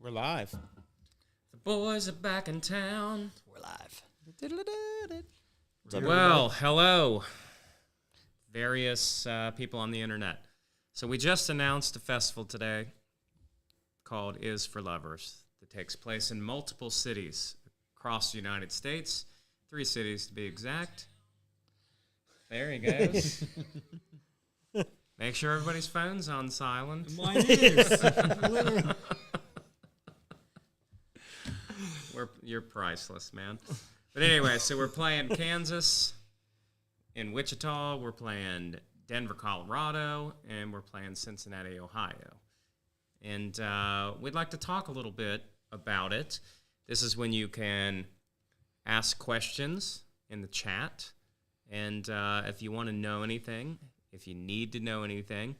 We're live. The boys are back in town. We're live. Well, hello, various people on the internet. So we just announced a festival today called Is for Lovers that takes place in multiple cities across the United States, 3 cities to be exact. There he goes. Make sure everybody's phone's on silent. Mine is. You're priceless, man. But anyway, so we're playing Kansas, in Wichita, we're playing Denver, Colorado, and we're playing Cincinnati, Ohio. And we'd like to talk a little bit about it. This is when you can ask questions in the chat. And if you want to know anything, if you need to know anything,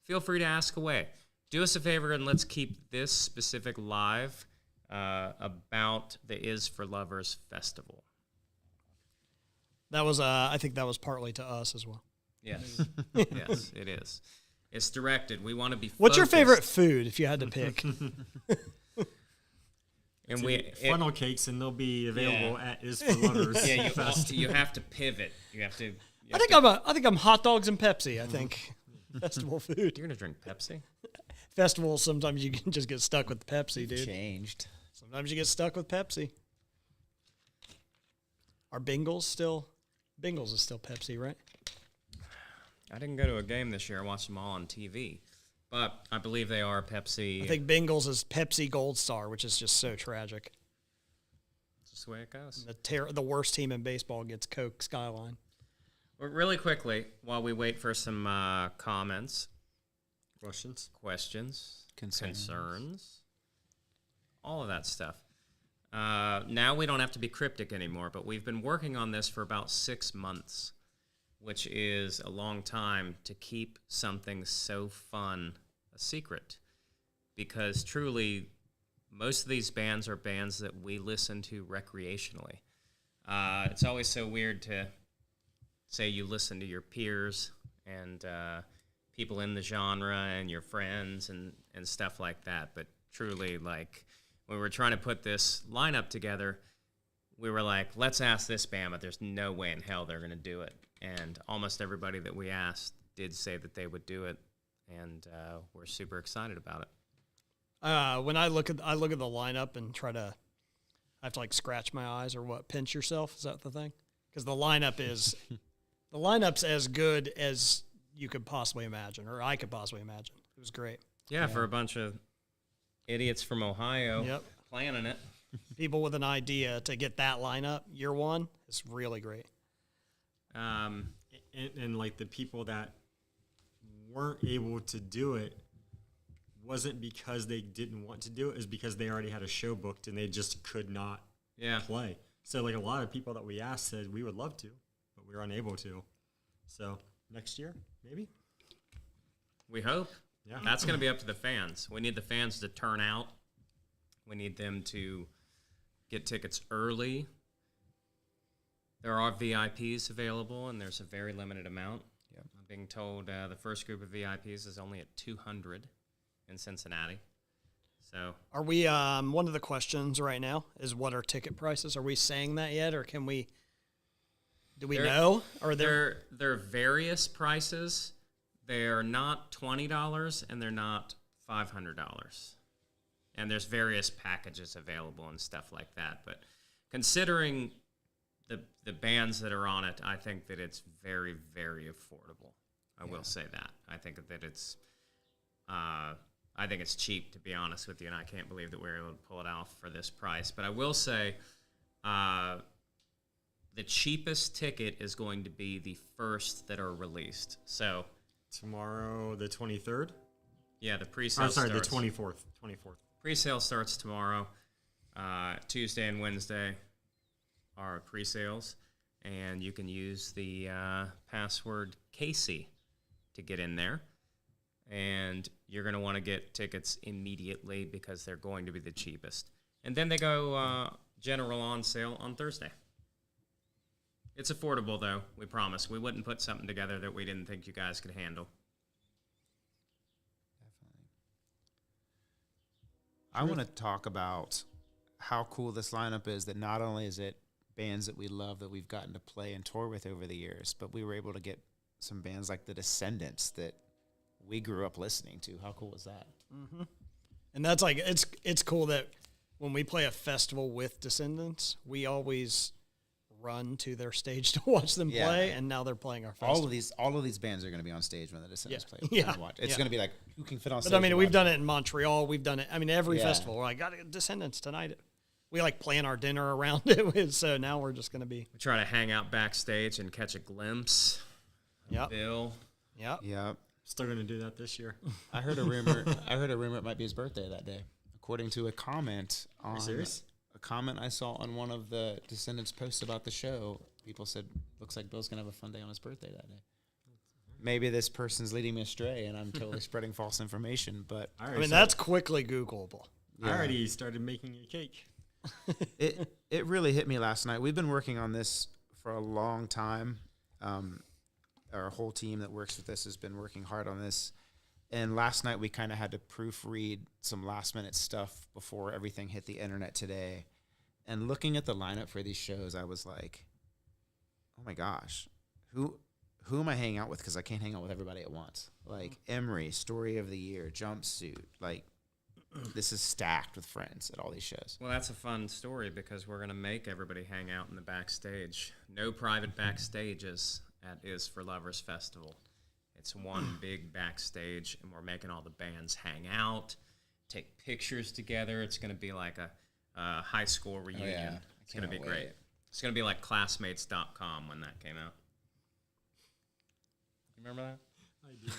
feel free to ask away. Do us a favor and let's keep this specific live about the Is for Lovers Festival. That was, I think that was partly to us as well. Yes, yes, it is. It's directed. We want to be What's your focused. favorite food, if you had to pick? And funnel cakes, and they'll be available at Is for Lovers. Yeah, you have to pivot. You have to. I think I'm hot dogs and Pepsi. I think festival food. You're gonna drink Pepsi. Festivals, sometimes you can just get stuck with Pepsi, dude. Changed. Sometimes you get stuck with Pepsi. Are Bengals still? Bengals is still Pepsi, right? I didn't go to a game this year. I watched them all on TV, but I believe they are Pepsi. I think Bengals is Pepsi Gold Star, which is just so tragic. That's just the way it goes. The worst team in baseball gets Coke Skyline. Well, really quickly, while we wait for some comments, questions, concerns, all of that stuff. Now we don't have to be cryptic anymore, but we've been working on this for about 6 months, which is a long time to keep something so fun a secret. Because truly, most of these bands are bands that we listen to recreationally. It's always so weird to say you listen to your peers and people in the genre and your friends and stuff like that, but truly, like, when we were trying to put this lineup together, we were like, let's ask this band, but there's no way in hell they're going to do it. And almost everybody that we asked did say that they would do it, and we're super excited about it. When I look at the lineup and I have to like scratch my eyes or what, pinch yourself, is that the thing? Because the lineup's as good as you could possibly imagine, or I could possibly imagine. It was great. Yeah, for a bunch of idiots from Ohio planning it. People with an idea to get that lineup, year one, is really great. And like the people that weren't able to do it wasn't because they didn't want to do it, is because they already had a show booked and they just could not play. So like a lot of people that we asked said we would love to, but we were unable to. So next year, maybe? We hope. Yeah. That's going to be up to the fans. We need the fans to turn out. We need them to get tickets early. There are VIPs available, and there's a very limited amount. Yep. I'm being told the first group of VIPs is only at 200 in Cincinnati. So, are we? One of the questions right now is what are ticket prices? Are we saying that yet, or can we? Do we know? Or there are various prices. They're not $20 and they're not $500. And there's various packages available and stuff like that. But considering the bands that are on it, I think that it's very, very affordable. I will say that. I think that it's cheap, to be honest with you, and I can't believe that we're able to pull it off for this price. But I will say the cheapest ticket is going to be the first that are released. So tomorrow, the 23rd? Yeah, the pre-sale starts. The 24th. 24th. Pre-sale starts tomorrow. Tuesday and Wednesday are pre-sales, and you can use the password Casey to get in there. And you're going to want to get tickets immediately because they're going to be the cheapest. And then they go general on sale on Thursday. It's affordable, though, we promise. We wouldn't put something together that we didn't think you guys could handle. I want to talk about how cool this lineup is, that not only is it bands that we love that we've gotten to play and tour with over the years, but we were able to get some bands like the Descendants that we grew up listening to. How cool is that? Mm-hmm. And that's like, it's cool that when we play a festival with Descendants, we always run to their stage to watch them play, and now they're playing our festival. All of these bands are going to be on stage when the Descendants play. It's going to be like, who can fit on stage? But I mean, we've done it in Montreal. We've done it. I mean, every festival. We're like, got Descendants tonight. We like plan our dinner around it. So now we're just going to be. We try to hang out backstage and catch a glimpse. Yep. Bill. Yep. Still going to do that this year. I heard a rumor. It might be his birthday that day, according to a comment on. Are you serious? A comment I saw on one of the Descendants posts about the show. People said, "Looks like Bill's gonna have a fun day on his birthday that day." Maybe this person's leading me astray, and I'm totally spreading false information. But I mean, that's quickly Googleable. I already started making a cake. It really hit me last night. We've been working on this for a long time. Our whole team that works with this has been working hard on this. And last night we kind of had to proofread some last-minute stuff before everything hit the internet today. And looking at the lineup for these shows, I was like, oh my gosh, who am I hanging out with? Because I can't hang out with everybody at once. Like Emery, Story of the Year, Jumpsuit. Like, this is stacked with friends at all these shows. Well, that's a fun story because we're going to make everybody hang out in the backstage. No private backstages at Is for Lovers Festival. It's one big backstage, and we're making all the bands hang out, take pictures together. It's going to be like a high school reunion. Oh, yeah. It's going to be great. It's going to be like classmates.com when that came out. You remember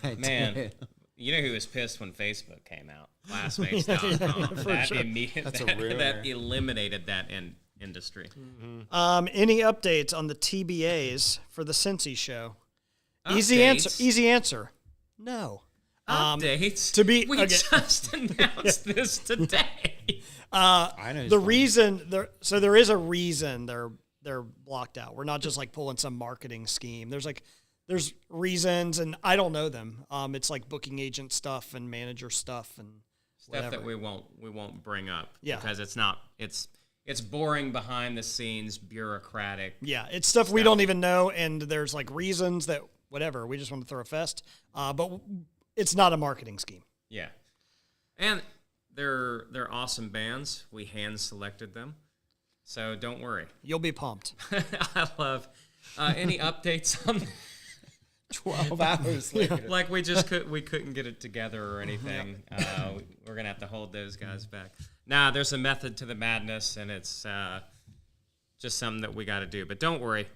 that? I Man, did. You know who was pissed when Facebook came out? Classmates.com. That eliminated that industry. Mm-hmm. Any updates on the TBAs for the Cincy show? Updates? Easy answer. No. Updates? We just announced this today. I know the reason there is a reason they're blocked out. We're not just like pulling some marketing scheme. There's reasons, and I don't know them. It's like booking agent stuff and manager stuff and stuff whatever. that we won't bring up. Yeah. Because it's boring, behind the scenes, bureaucratic. Yeah, it's stuff we don't even know, and there's like reasons that whatever. We just want to throw a fest, but it's not a marketing scheme. Yeah, and they're awesome bands. We hand selected them, so don't worry. You'll be pumped. I love any updates on 12 hours later. Like we couldn't get it together or anything. We're gonna have to hold those guys back. Nah, there's a method to the madness, and it's just something that we got to do. But don't worry,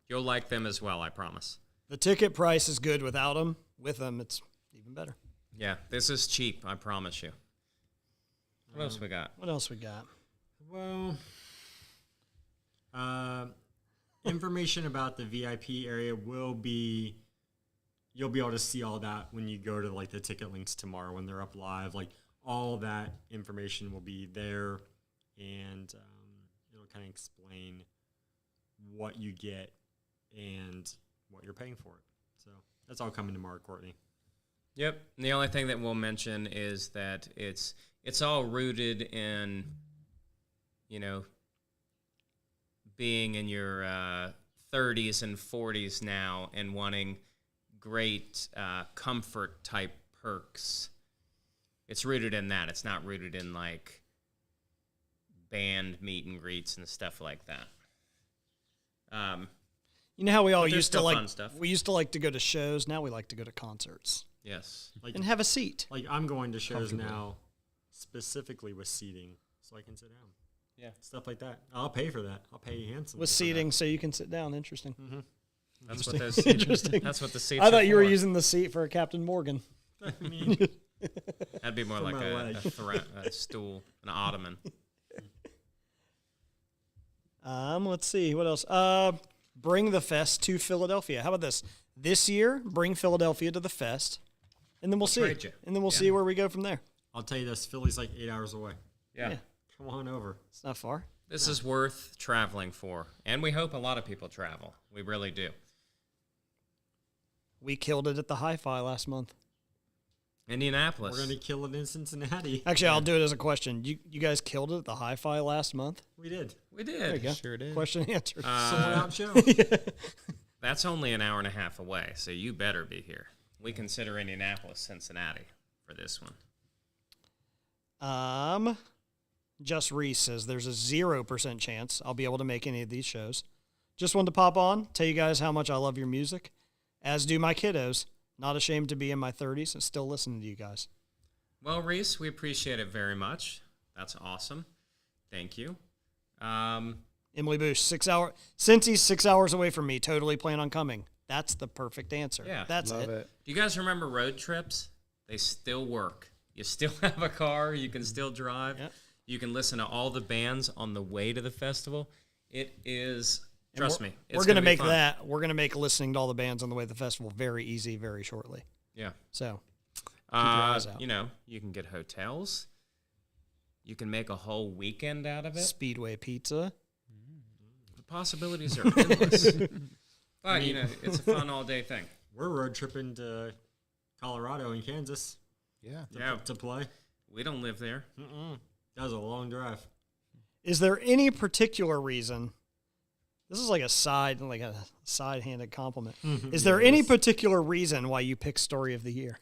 you'll like them as well. I promise. The ticket price is good without them. With them, it's even better. Yeah, this is cheap. I promise you. What else we got? Well, information about the VIP area will be. You'll be able to see all that when you go to like the ticket links tomorrow when they're up live. Like all that information will be there, and it'll kind of explain what you get and what you're paying for it. So that's all coming tomorrow, Courtney. Yep. And the only thing that we'll mention is that it's all rooted in, being in your 30s and 40s now and wanting great comfort type perks. It's rooted in that. It's not rooted in like band meet and greets and stuff like that. You know how we all used to like fun stuff. We used to like to go to shows. Now we like to go to concerts. Yes. And have a seat. Like I'm going to shows now specifically with seating so I can sit down. Yeah. Stuff like that. I'll pay for that. I'll pay you handsomely. With seating so you can sit down. Interesting. Mm-hmm. That's what those Interesting. That's what the seats I thought are you were for. using the seat for Captain Morgan. I mean, that'd be more like a stool, an ottoman. Let's see what else. Bring the fest to Philadelphia. How about this? This year, bring Philadelphia to the fest, and then we'll see. And then we'll see where we go from there. I'll tell you this: Philly's like 8 hours away. Yeah. Come on over. It's not far. This is worth traveling for, and we hope a lot of people travel. We really do. We killed it at the Hi-Fi last month. Indianapolis. We're going to kill it in Cincinnati. Actually, I'll do it as a question. You guys killed it at the Hi-Fi last month? We did. We did. There you go. Sure did. Question answered. Sold out show. That's only an hour and a half away, so you better be here. We consider Indianapolis Cincinnati for this one. Just Reese says there's a 0% chance I'll be able to make any of these shows. Just wanted to pop on, tell you guys how much I love your music, as do my kiddos. Not ashamed to be in my 30s and still listening to you guys. Well, Reese, we appreciate it very much. That's awesome. Thank you. Emily Boosh, 6 hour. Since he's 6 hours away from me, totally plan on coming. That's the perfect answer. Yeah. That's Love it. it. Do you guys remember road trips? They still work. You still have a car. You can still drive. Yep. You can listen to all the bands on the way to the festival. It is, trust me, it's We're going to be make fun. that. We're going to make listening to all the bands on the way to the festival very easy, very shortly. Yeah. So keep your eyes out. You know, you can get hotels. You can make a whole weekend out of it. Speedway Pizza. The possibilities are endless. But, you know, it's a fun all-day thing. We're road tripping to Colorado and Kansas Yeah. to play. We don't live there. That was a long drive. Is there any particular reason? This is like a side-handed compliment. Is there any particular reason why you pick Story of the Year?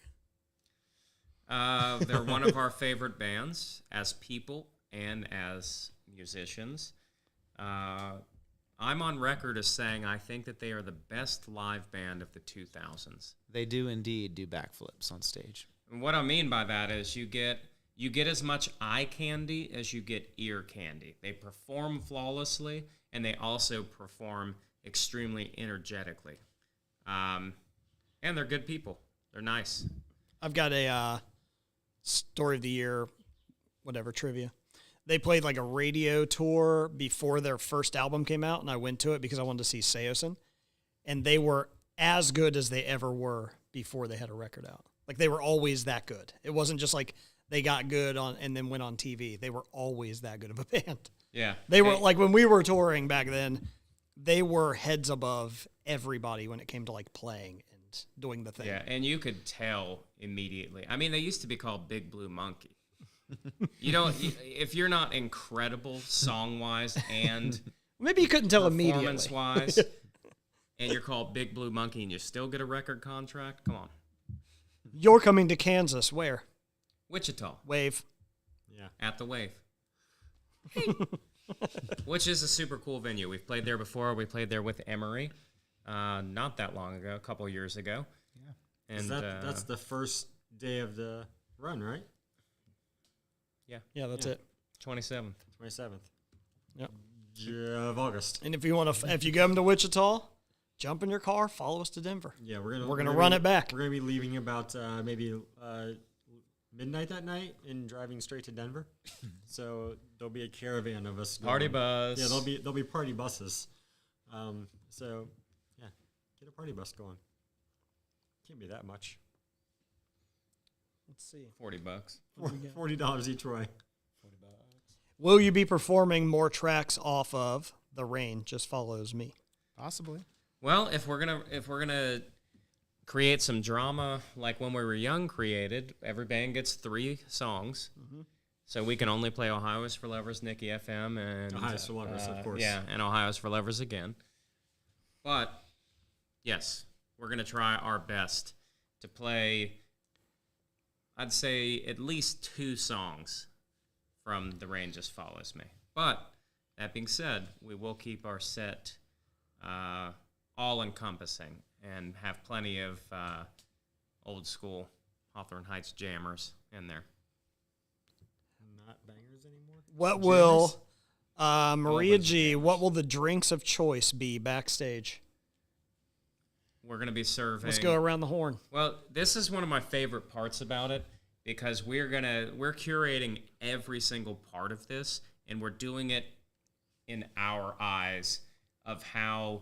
They're one of our favorite bands as people and as musicians. I'm on record as saying I think that they are the best live band of the 2000s. They do indeed do backflips on stage. And what I mean by that is you get as much eye candy as you get ear candy. They perform flawlessly, and they also perform extremely energetically. And they're good people. They're nice. I've got a Story of the Year, whatever, trivia. They played like a radio tour before their first album came out, and I went to it because I wanted to see Seosin. And they were as good as they ever were before they had a record out. Like, they were always that good. It wasn't just like they got good on and then went on TV. They were always that good of a band. Yeah. They were, like, when we were touring back then, they were heads above everybody when it came to, like, playing and doing the thing. Yeah, and you could tell immediately. I mean, they used to be called Big Blue Monkey. You know, if you're not incredible song-wise and Maybe you couldn't tell immediately. performance-wise, and you're called Big Blue Monkey and you still get a record contract, come on. You're coming to Kansas. Where? Wichita, Wave. Yeah. at the Wave. Which is a super cool venue. We've played there before. We played there with Emery not that long ago, a couple years ago. Yeah. And That's the first day of the run, right? Yeah, that's it. 27th. 27th. Yep. Of August. And if you want to, if you come to Wichita, jump in your car, follow us to Denver. Yeah, we're gonna run it back. We're gonna be leaving about maybe midnight that night and driving straight to Denver. So there'll be a caravan of us. Party bus. Yeah, there'll be party buses. So yeah, get a party bus going. Can't be that much. Let's see. $40. $40 each way. Will you be performing more tracks off of The Rain Just Follows Me? Possibly. Well, if we're gonna create some drama like When We Were Young created, every band gets 3 songs, so we can only play Ohio's for Lovers, Nicky FM, and Ohio's for Lovers, of course. Yeah, and Ohio's for Lovers again. But yes, we're gonna try our best to play. I'd say at least 2 songs from The Rain Just Follows Me. But that being said, we will keep our set all-encompassing and have plenty of old-school Hawthorne Heights jammers in there. Not bangers anymore. What Jammers? will, Maria bunch of G., jammers. what will the drinks of choice be backstage? We're going to be serving... Let's go around the horn. Well, this is one of my favorite parts about it because we're curating every single part of this, and we're doing it in our eyes of how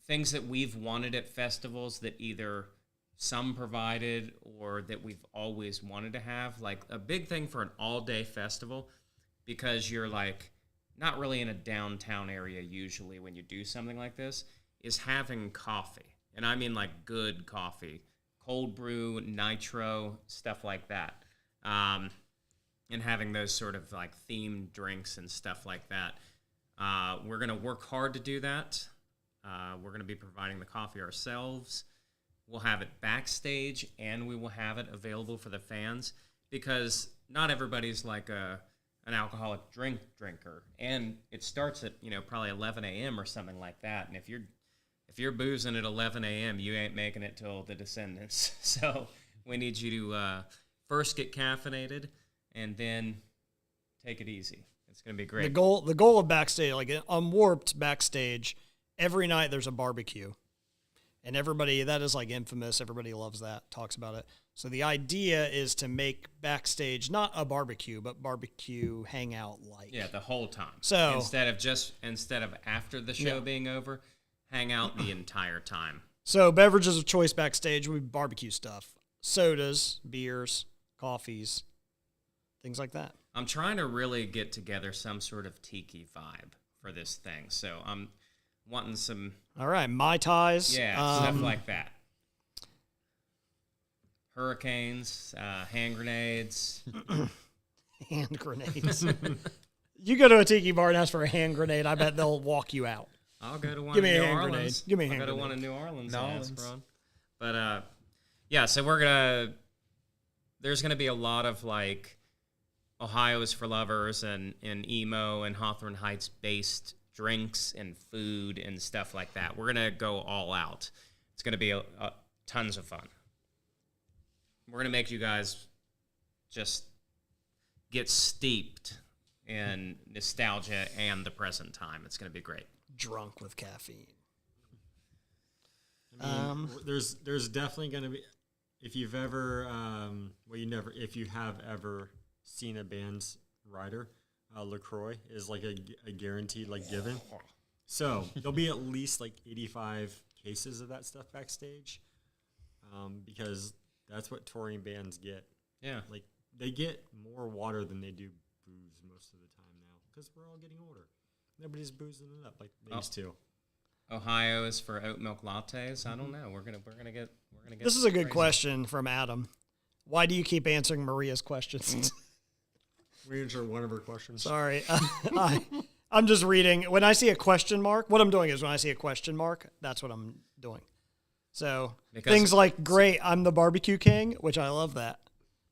things that we've wanted at festivals that either some provided or that we've always wanted to have. Like a big thing for an all-day festival, because you're like not really in a downtown area usually when you do something like this, is having coffee. And I mean like good coffee, cold brew, nitro, stuff like that. And having those sort of like themed drinks and stuff like that. We're going to work hard to do that. We're going to be providing the coffee ourselves. We'll have it backstage, and we will have it available for the fans, because not everybody's like an alcoholic drinker, and it starts at probably 11 a.m. or something like that. And if you're boozing at 11 a.m., you ain't making it till the Descendants. So we need you to first get caffeinated, and then take it easy. It's going to be great. The goal of backstage, like on Warped backstage, every night there's a barbecue. And everybody, that is like infamous. Everybody loves that, talks about it. So the idea is to make backstage not a barbecue, but barbecue hangout like. Yeah, the whole time. So instead of after the show being over, hang out the entire time. So beverages of choice backstage would be barbecue stuff. Sodas, beers, coffees, things like that. I'm trying to really get together some sort of tiki vibe for this thing. So I'm wanting some... All right, Mai Tais. Yeah, stuff like that. Hurricanes, hand grenades. Hand grenades. You go to a tiki bar and ask for a hand grenade, I bet they'll walk you out. I'll go to one Give in me a New hand Orleans. grenade. Give me a hand I'll go to grenade. one in New Orleans. New and Orleans. ask for one. But, yeah, so we're going to... There's going to be a lot of, like, Ohio is for Lovers and emo and Hawthorne Heights based drinks and food and stuff like that. We're going to go all out. It's going to be tons of fun. We're going to make you guys just get steeped in nostalgia and the present time. It's going to be great. Drunk with caffeine. I mean, there's definitely going to be, if you've ever, if you have ever seen a band's rider, LaCroix is like a guaranteed like given. So there'll be at least like 85 cases of that stuff backstage, because that's what touring bands get. Yeah. Like they get more water than they do booze most of the time now, because we're all getting older. Nobody's boozing it up like they used to. Ohio is for oat milk lattes. I don't know. We're gonna get. This is a good question from Adam. Why do you keep answering Maria's questions? We answer one of her questions. Sorry. I'm just reading. When I see a question mark, what I'm doing is when I see a question mark, that's what I'm doing. So things like, great, I'm the barbecue king, which I love that.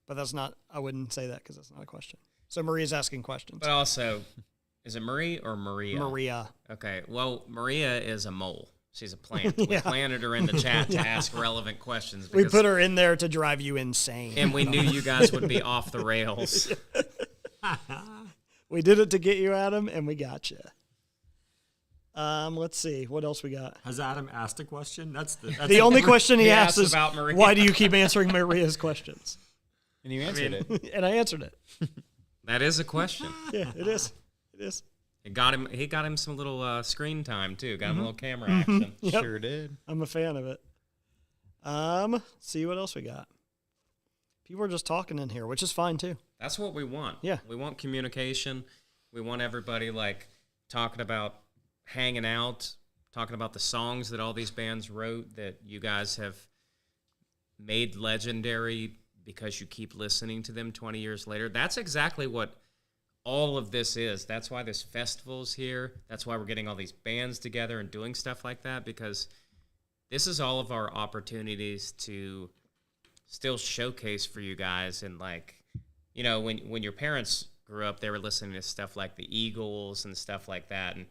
But that's not, I wouldn't say that because that's not a question. So Maria's asking questions. But also, is it Marie or Maria? Maria. Okay. Well, Maria is a mole. She's a plant. We planted her in the chat to ask relevant questions. We put her in there to drive you insane. And we knew you guys would be off the rails. We did it to get you, Adam, and we got you. Let's see. What else we got? Has Adam asked a question? That's the only question he asks is, about Maria. why do you keep answering Maria's questions? And you answered it. And I answered it. That is a question. Yeah, it is. It is. He got him some little screen time too. Got him a little camera action. Yep. Sure did. I'm a fan of it. See what else we got. People are just talking in here, which is fine too. That's what we want. Yeah. We want communication. We want everybody like talking about hanging out, talking about the songs that all these bands wrote that you guys have made legendary because you keep listening to them 20 years later. That's exactly what all of this is. That's why this festival's here. That's why we're getting all these bands together and doing stuff like that, because this is all of our opportunities to still showcase for you guys. And like, you know, when your parents grew up, they were listening to stuff like the Eagles and stuff like that. And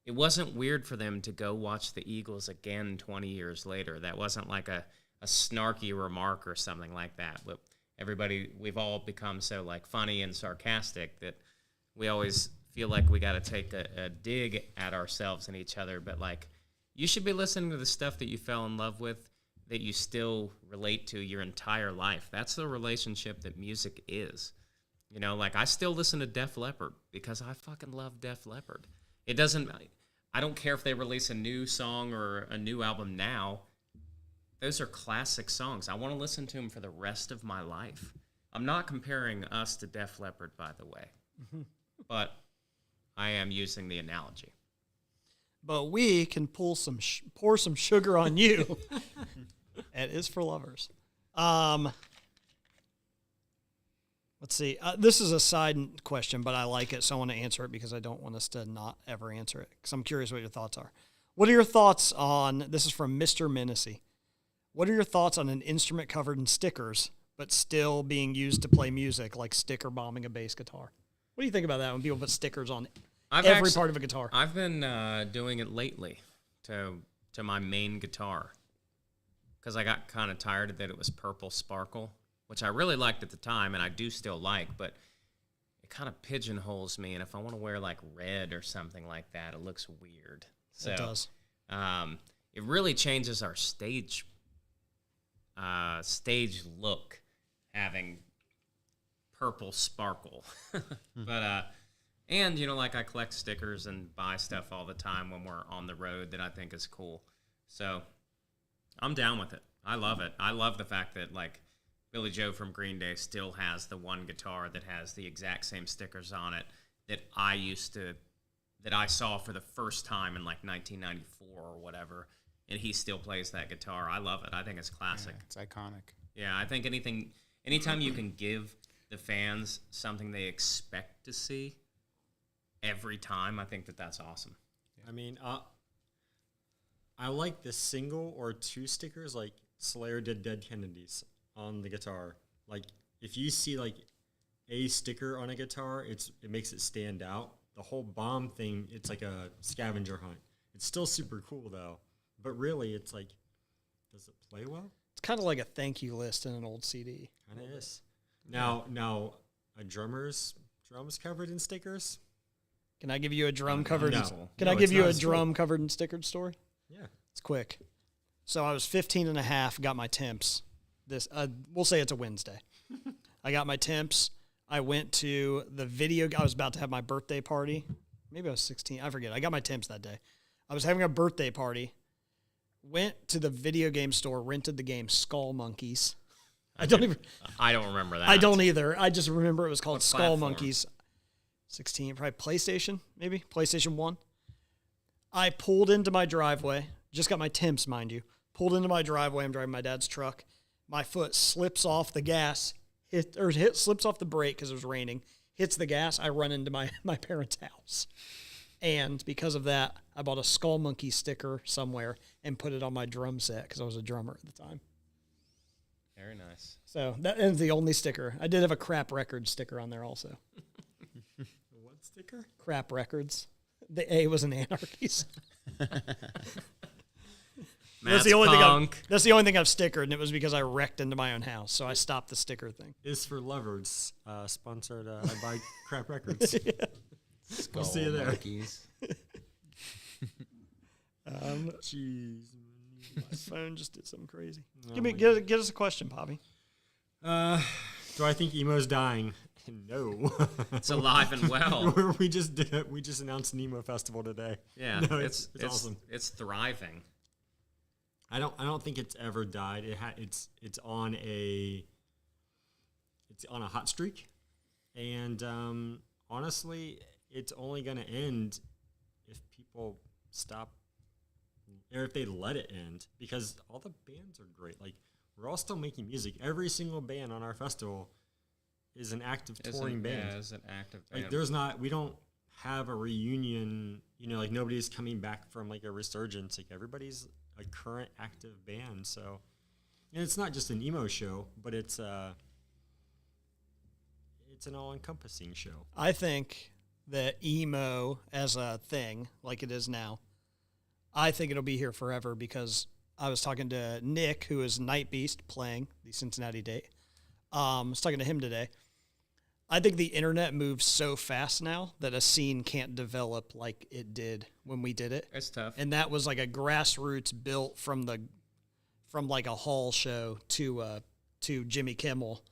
it wasn't weird for them to go watch the Eagles again 20 years later. That wasn't like a snarky remark or something like that. But we've all become so like funny and sarcastic that we always feel like we got to take a dig at ourselves and each other. But like, you should be listening to the stuff that you fell in love with, that you still relate to your entire life. That's the relationship that music is. You know, like I still listen to Def Leppard because I fucking love Def Leppard. I don't care if they release a new song or a new album now. Those are classic songs. I want to listen to them for the rest of my life. I'm not comparing us to Def Leppard, by the way. Mm-hmm. But I am using the analogy. But we can pour some sugar on you. It is for lovers. Let's see. This is a side question, but I like it, so I want to answer it because I don't want us to not ever answer it, because I'm curious what your thoughts are. What are your thoughts on, this is from Mr. Menacy, what are your thoughts on an instrument covered in stickers, but still being used to play music, like sticker bombing a bass guitar? What do you think about that when people put stickers on every part of a guitar? I've been doing it lately to my main guitar, because I got kind of tired that it was purple sparkle, which I really liked at the time, and I do still like, but it kind of pigeonholes me, and if I want to wear, like, red or something like that, it looks weird. So, it does. It really changes our stage look, having purple sparkle. But, and, you know, like, I collect stickers and buy stuff all the time when we're on the road that I think is cool. So, I'm down with it. I love it. I love the fact that, like, Billy Joe from Green Day still has the one guitar that has the exact same stickers on it that I saw for the first time in, like, 1994 or whatever, and he still plays that guitar. I love it. I think it's classic. Yeah, it's iconic. Yeah, I think anytime you can give the fans something they expect to see every time, I think that's awesome. I mean, I like the single or two stickers, like Slayer did Dead Kennedys on the guitar. Like, if you see, like, a sticker on a guitar, it makes it stand out. The whole bomb thing, it's like a scavenger hunt. It's still super cool, though. But really, it's like, does it play well? It's kind of like a thank you list in an old CD. Kind of is. Now, a drum's covered in stickers? Can I give you a drum covered? No. Can I give you a drum covered in stickered story? Yeah. It's quick. So I was 15 and a half, got my temps. We'll say it's a Wednesday. I got my temps. I went to I was about to have my birthday party. Maybe I was 16. I forget. I got my temps that day. I was having a birthday party. Went to the video game store, rented the game Skull Monkeys. I don't remember that. I don't either. I just remember it was called What Skull platform? Monkeys. 16, probably PlayStation, maybe? PlayStation 1. I pulled into my driveway. Just got my temps, mind you. Pulled into my driveway. I'm driving my dad's truck. My foot slips off the gas, slips off the brake because it was raining, hits the gas. I run into my parents' house. And because of that, I bought a Skull Monkey sticker somewhere and put it on my drum set because I was a drummer at the time. Very nice. So that is the only sticker. I did have a Crap Records sticker on there also. What sticker? Crap Records. The A was in Anarchies. That's the only thing I've stickered, and it was because I wrecked into my own house, so I stopped the sticker thing. Is for Lovers, sponsored by Crap Records. Yeah. We'll see you there. Jeez, my phone just did something crazy. Get us a question, Bobby. Do I think emo's dying? No. It's alive and well. we just announced an emo festival today. Yeah, no, it's awesome. It's thriving. I don't think it's ever died. It's on a hot streak, and honestly, it's only going to end if people stop, or if they let it end, because all the bands are great. Like, we're all still making music. Every single band on our festival is an active touring band. Yeah, is an active band. Like, we don't have a reunion. You know, like, nobody's coming back from, like, a resurgence. Like, everybody's a current active band. So, and it's not just an emo show, but it's an all-encompassing show. I think that emo as a thing, like it is now, I think it'll be here forever, because I was talking to Nick, who is Night Beast playing the Cincinnati date. I was talking to him today. I think the internet moves so fast now that a scene can't develop like it did when we did it. It's tough. And that was like a grassroots built from like a hall show to Jimmy Kimmel,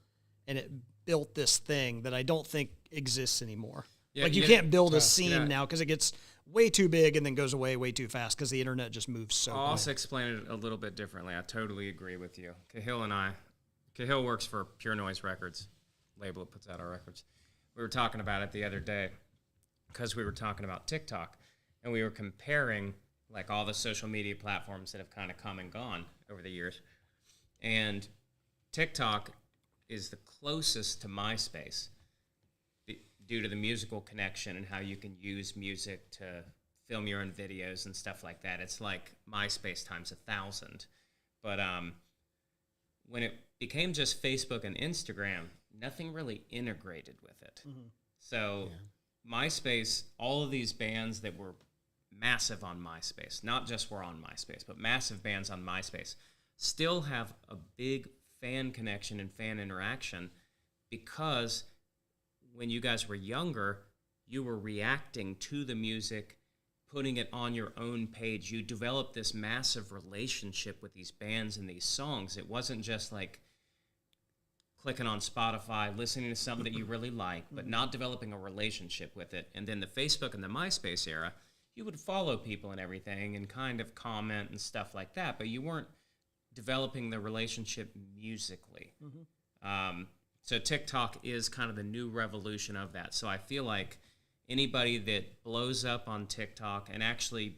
and it built this thing that I don't think exists anymore. Yeah, like, you can't build a scene now because it gets way too big and then goes away way too fast because the internet just moves so I'll also explain it a little bit differently. I totally agree with you. Cahill works for Pure Noise Records, label that puts out our records. We were talking about it the other day because we were talking about TikTok, and we were comparing, like, all the social media platforms that have kind of come and gone over the years. And TikTok is the closest to MySpace due to the musical connection and how you can use music to film your own videos and stuff like that. It's like MySpace times 1,000. But when it became just Facebook and Instagram, nothing really integrated with it. Mm-hmm. So MySpace, all of these bands that were massive on MySpace, not just were on MySpace, but massive bands on MySpace, still have a big fan connection and fan interaction because when you guys were younger, you were reacting to the music, putting it on your own page. You developed this massive relationship with these bands and these songs. It wasn't just like clicking on Spotify, listening to something that you really like, but not developing a relationship with it. And then the Facebook and the MySpace era, you would follow people and everything and kind of comment and stuff like that, but you weren't developing the relationship musically. Mm-hmm. So TikTok is kind of the new revolution of that. So I feel like anybody that blows up on TikTok and actually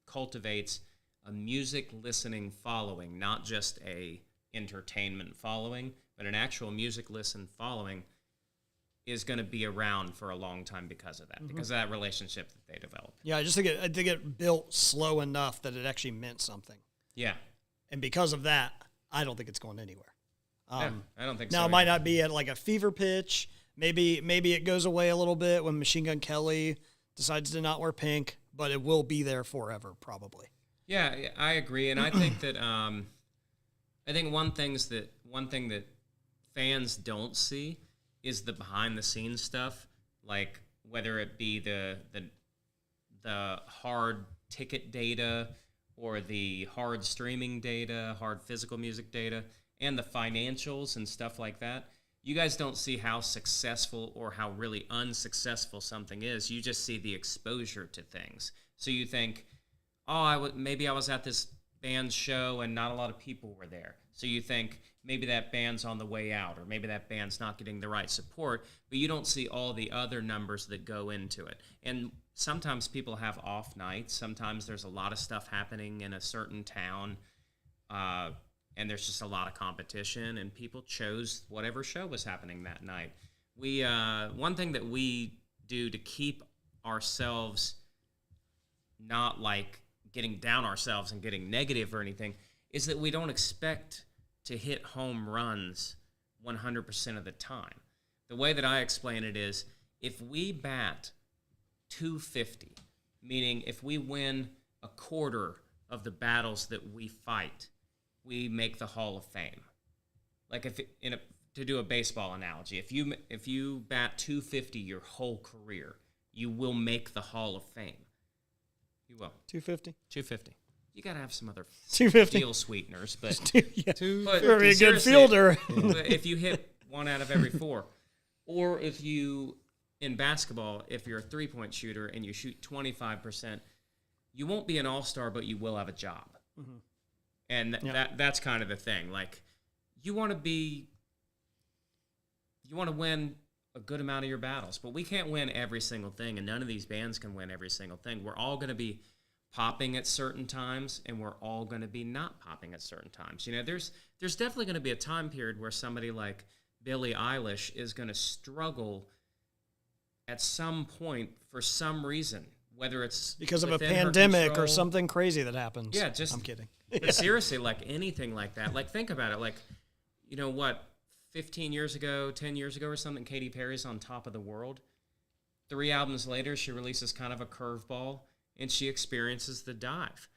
cultivates a music listening following, not just a entertainment following, but an actual music listen following, is going to be around for a long time because of that, because of that relationship that they develop. Yeah, I think it built slow enough that it actually meant something. Yeah. And because of that, I don't think it's going anywhere. I don't think so. Now, it might not be at like a fever pitch. Maybe it goes away a little bit when Machine Gun Kelly decides to not wear pink, but it will be there forever, probably. Yeah, I agree, and I think that I think one thing that fans don't see is the behind the scenes stuff, like whether it be the hard ticket data or the hard streaming data, hard physical music data, and the financials and stuff like that. You guys don't see how successful or how really unsuccessful something is. You just see the exposure to things. So you think, maybe I was at this band's show and not a lot of people were there. So you think maybe that band's on the way out, or maybe that band's not getting the right support, but you don't see all the other numbers that go into it. And sometimes people have off nights. Sometimes there's a lot of stuff happening in a certain town, and there's just a lot of competition, and people chose whatever show was happening that night. One thing that we do to keep ourselves not like getting down ourselves and getting negative or anything is that we don't expect to hit home runs 100% of the time. The way that I explain it is, if we bat .250, meaning if we win a quarter of the battles that we fight, we make the Hall of Fame. Like to do a baseball analogy, if you bat .250 your whole career, you will make the Hall of Fame. You will. 250. 250. You got to have some other 250 deal sweeteners, but you're a good fielder. If you hit 1 out of every 4, or if you in basketball, if you're a 3-point shooter and you shoot 25%, you won't be an all-star, but you will have a job. Mm-hmm. And that's kind of the thing. Like, you want to win a good amount of your battles, but we can't win every single thing, and none of these bands can win every single thing. We're all going to be popping at certain times, and we're all going to be not popping at certain times. You know, there's definitely going to be a time period where somebody like Billie Eilish is going to struggle at some point for some reason, whether it's because of a pandemic or something crazy that happens. Yeah, I'm kidding. But seriously, like anything like that, like think about it. Like, you know what, 15 years ago, 10 years ago or something, Katy Perry's on top of the world. 3 albums later, she releases kind of a curveball, and she experiences the dive.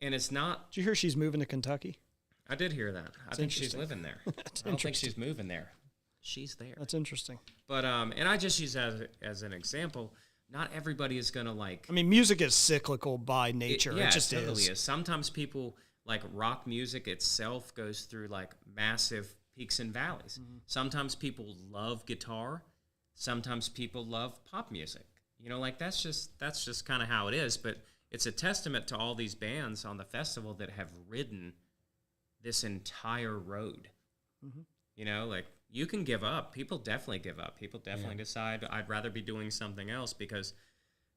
And it's not... Did you hear she's moving to Kentucky? I did hear that. I think she's living there. I don't think she's moving there. She's there. That's interesting. But, and I just use that as an example. Not everybody is going to like... I mean, music is cyclical by nature. It just totally is. Sometimes people, like rock music itself goes through like massive peaks and valleys. Mm-hmm. Sometimes people love guitar. Sometimes people love pop music. You know, like that's just kind of how it is. But it's a testament to all these bands on the festival that have ridden this entire road. Mm-hmm. You know, like you can give up. People definitely give up. People definitely decide I'd rather be doing something else, because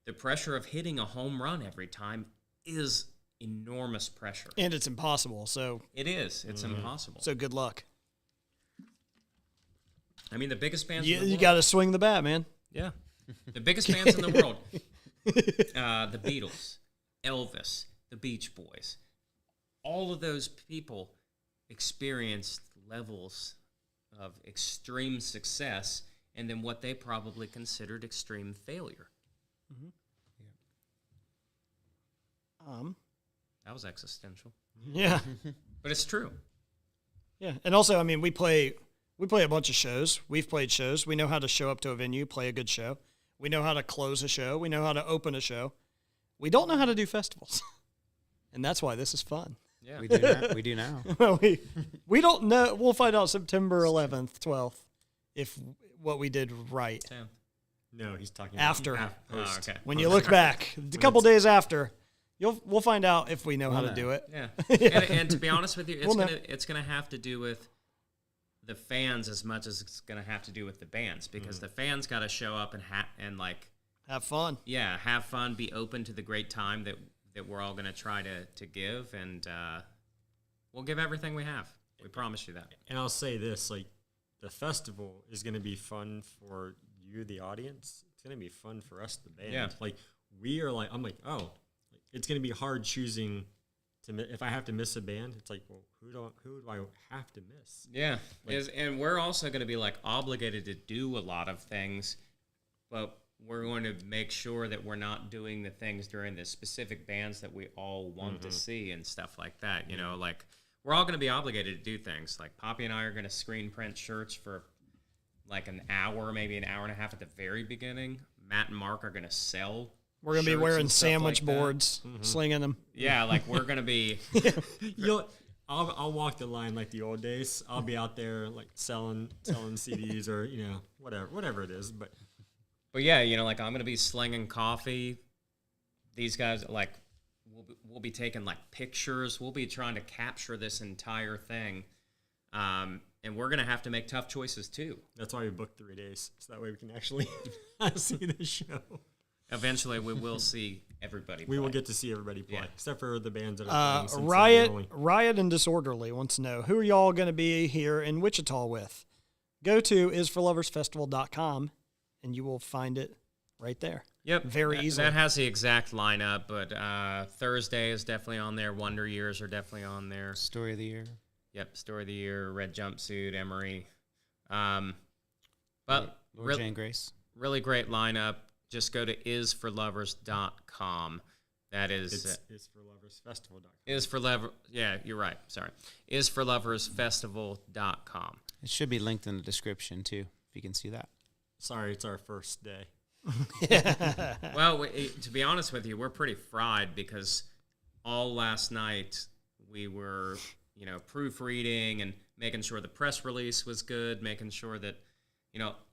the pressure of hitting a home run every time is enormous pressure. And it's impossible. So it is. It's impossible. So good luck. I mean, the biggest bands in the You world. got to swing the bat, man. Yeah. The biggest bands in the world. The Beatles, Elvis, the Beach Boys. All of those people experienced levels of extreme success and then what they probably considered extreme failure. Mm-hmm. That was existential. Yeah. But it's true. Yeah. And also, I mean, we play a bunch of shows. We've played shows. We know how to show up to a venue, play a good show. We know how to close a show. We know how to open a show. We don't know how to do festivals. And that's why this is fun. Yeah. We do now. Well, we don't know. We'll find out September 11th, 12th, if what we did right. Sam. No, he's talking After. about post. Okay. When you look back, a couple days after, we'll find out if we know how to do it. Yeah. Yeah. And to be honest with you, We'll know. it's gonna have to do with the fans as much as it's gonna have to do with the bands, because the fans got to show up and like Have fun. yeah, have fun, be open to the great time that we're all gonna try to give, and we'll give everything we have. We promise you that. And I'll say this, like, the festival is going to be fun for you, the audience. It's going to be fun for us, the band. Yeah. Like, I'm like, oh, it's going to be hard choosing if I have to miss a band. It's like, well, who do I have to miss? Yeah, Like- and we're also going to be like obligated to do a lot of things, but we're going to make sure that we're not doing the things during the specific bands that we all want to see and stuff like that. You know, like we're all going to be obligated to do things. Like Poppy and I are going to screen print shirts for like an hour, maybe an hour and a half at the very beginning. Matt and Mark are going to sell. We're going to be shirts wearing and stuff sandwich like that. boards, slinging them. Yeah, like we're going to be. I'll walk the line like the old days. I'll be out there like selling CDs or whatever it is. But yeah, you know, like I'm gonna be slinging coffee. These guys, like, we'll be taking like pictures. We'll be trying to capture this entire thing, and we're gonna have to make tough choices too. that's why we booked 3 days, so that way we can actually see the show. Eventually, we will see everybody. We will play. get to see everybody play, Yeah. except for the bands that are playing Cincinnati Riot, only. Riot and Disorderly wants to know, who are y'all going to be here in Wichita with? Go to isforloversfestival.com and you will find it right there. Yep, very easily. That has the exact lineup, but Thursday is definitely on there. Wonder Years are definitely on there. Story of the year. Yep, Story of the Year, Red Jumpsuit, Emery. But Lord Jane Grace. really great lineup. Just go to isforlovers.com. That is It's for loversfestival.com. Yeah, you're right. Sorry. Isforloversfestival.com. It should be linked in the description too, if you can see that. Sorry, it's our first day. Well, to be honest with you, we're pretty fried because all last night we were, proofreading and making sure the press release was good, making sure that,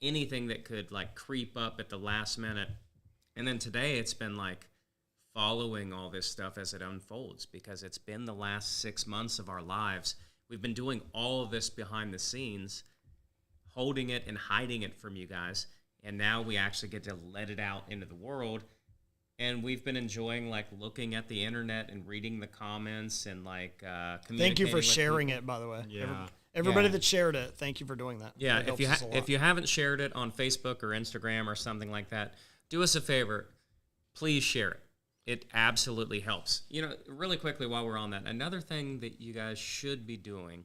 anything that could like creep up at the last minute. And then today it's been like following all this stuff as it unfolds, because it's been the last 6 months of our lives. We've been doing all of this behind the scenes, holding it and hiding it from you guys. And now we actually get to let it out into the world. And we've been enjoying like looking at the internet and reading the comments and like communicating. Thank you for with sharing people. it, by the way. Yeah. Everybody Yeah. that shared it, thank you for doing that. Yeah, It if helps us a lot. if you haven't shared it on Facebook or Instagram or something like that, do us a favor. Please share it. It absolutely helps. Really quickly while we're on that, another thing that you guys should be doing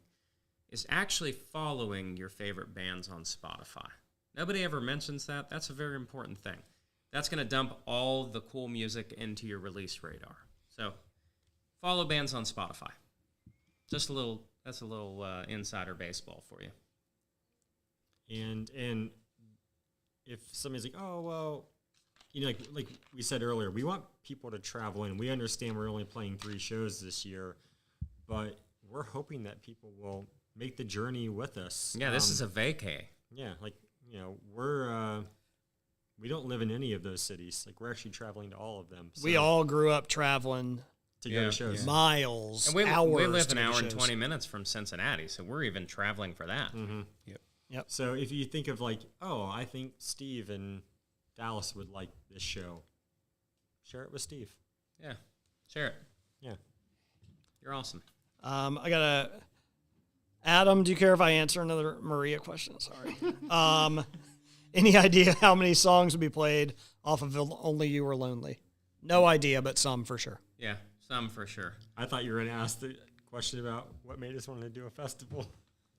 is actually following your favorite bands on Spotify. Nobody ever mentions that. That's a very important thing. That's going to dump all the cool music into your release radar. So follow bands on Spotify. That's a little insider baseball for you. And if somebody's like, oh, well, like we said earlier, we want people to travel in. We understand we're only playing 3 shows this year, but we're hoping that people will make the journey with us. Yeah, this is a vacay. Yeah, we don't live in any of those cities. Like, we're actually traveling to all of them. So We all grew up traveling to go Yeah. to shows. Yeah. miles, And we hours. live to an go to hour and shows. 20 minutes from Cincinnati, so we're even traveling for that. Mm-hmm. Yep. So if you think of like, oh, I think Steve in Dallas would like this show, share it with Steve. Yeah, share it. Yeah. You're awesome. I got Adam, do you care if I answer another Maria question? Sorry. Any idea how many songs would be played off of Only You Were Lonely? No idea, but some for sure. Yeah, some for sure. I thought you were going to ask the question about what made us want to do a festival.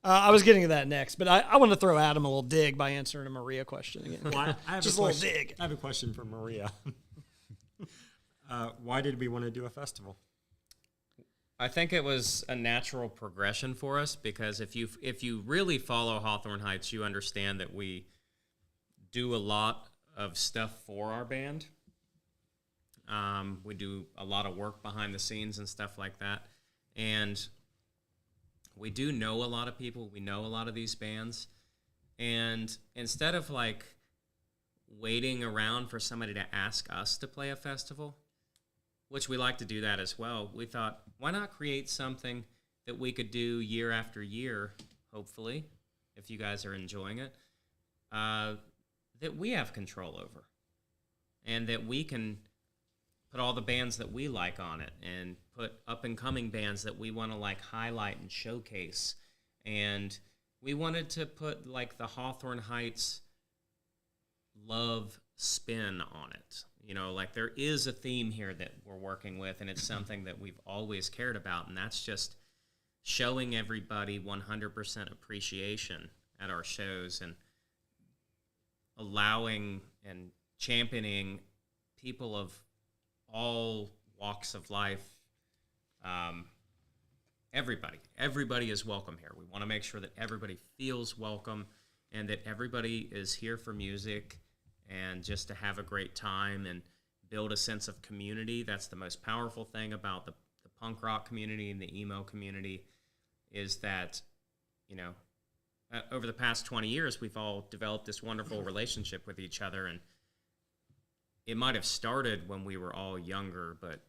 I was getting to that next, but I want to throw Adam a little dig by answering a Maria question again. Well, I have just a little dig. I have a question for Maria. Why did we want to do a festival? I think it was a natural progression for us because if you really follow Hawthorne Heights, you understand that we do a lot of stuff for our band. We do a lot of work behind the scenes and stuff like that. And we do know a lot of people. We know a lot of these bands. And instead of like waiting around for somebody to ask us to play a festival, which we like to do that as well, we thought, why not create something that we could do year after year, hopefully, if you guys are enjoying it, that we have control over. And that we can put all the bands that we like on it and put up-and-coming bands that we want to like highlight and showcase. And we wanted to put like the Hawthorne Heights love spin on it. You know, like there is a theme here that we're working with, and it's something that we've always cared about, and that's just showing everybody 100% appreciation at our shows and allowing and championing people of all walks of life. Everybody is welcome here. We want to make sure that everybody feels welcome and that everybody is here for music and just to have a great time and build a sense of community. That's the most powerful thing about the punk rock community and the emo community is that, you know, over the past 20 years, we've all developed this wonderful relationship with each other. And it might have started when we were all younger, but,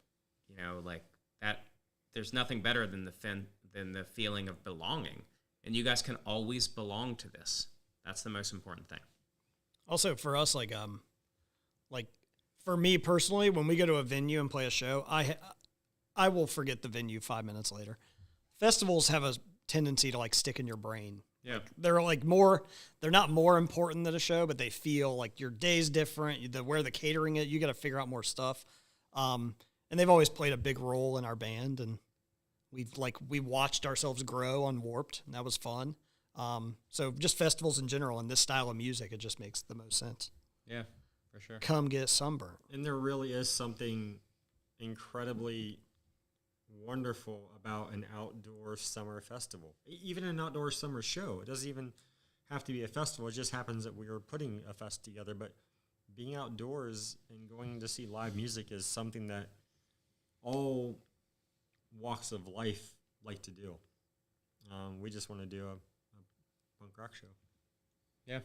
you know, like that, there's nothing better than the feeling of belonging. And you guys can always belong to this. That's the most important thing. Also for us, like for me personally, when we go to a venue and play a show, I will forget the venue 5 minutes later. Festivals have a tendency to like stick in your brain. Yeah. Like, they're not more important than a show, but they feel like your day's different. Where the catering is, you got to figure out more stuff. And they've always played a big role in our band, and we watched ourselves grow on Warped, and that was fun. So just festivals in general and this style of music, it just makes the most sense. Yeah, for sure. Come get sunburnt. And there really is something incredibly wonderful about an outdoor summer festival. Even an outdoor summer show. It doesn't even have to be a festival. It just happens that we are putting a fest together. But being outdoors and going to see live music is something that all walks of life like to do. We just want to do a punk rock show. Yeah.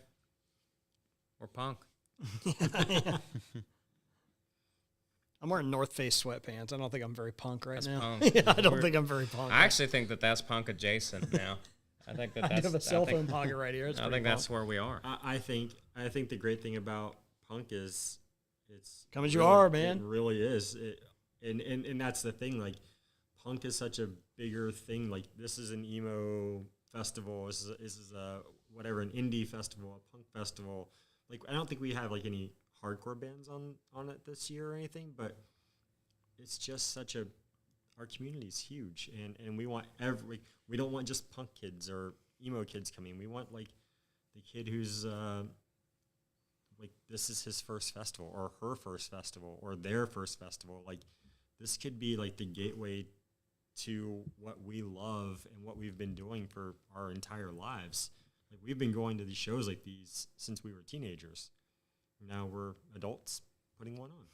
Or punk. I'm wearing North Face sweatpants. I don't think I'm very punk right That's now. punk. Yeah, I don't think I'm very punk. I actually think that that's punk adjacent now. I think that I that's have a cell phone pocket right here. It's I pretty think that's where we are. I think the great thing about punk is it's come as you are, man. It really is. And that's the thing. Like punk is such a bigger thing. Like this is an emo festival. This is a whatever, an indie festival, a punk festival. Like I don't think we have like any hardcore bands on it this year or anything, but it's just such a our community's huge, and we want we don't want just punk kids or emo kids coming. We want like the kid who's like this is his first festival or her first festival or their first festival. Like this could be like the gateway to what we love and what we've been doing for our entire lives. Like we've been going to these shows like these since we were teenagers. Now we're adults putting one on.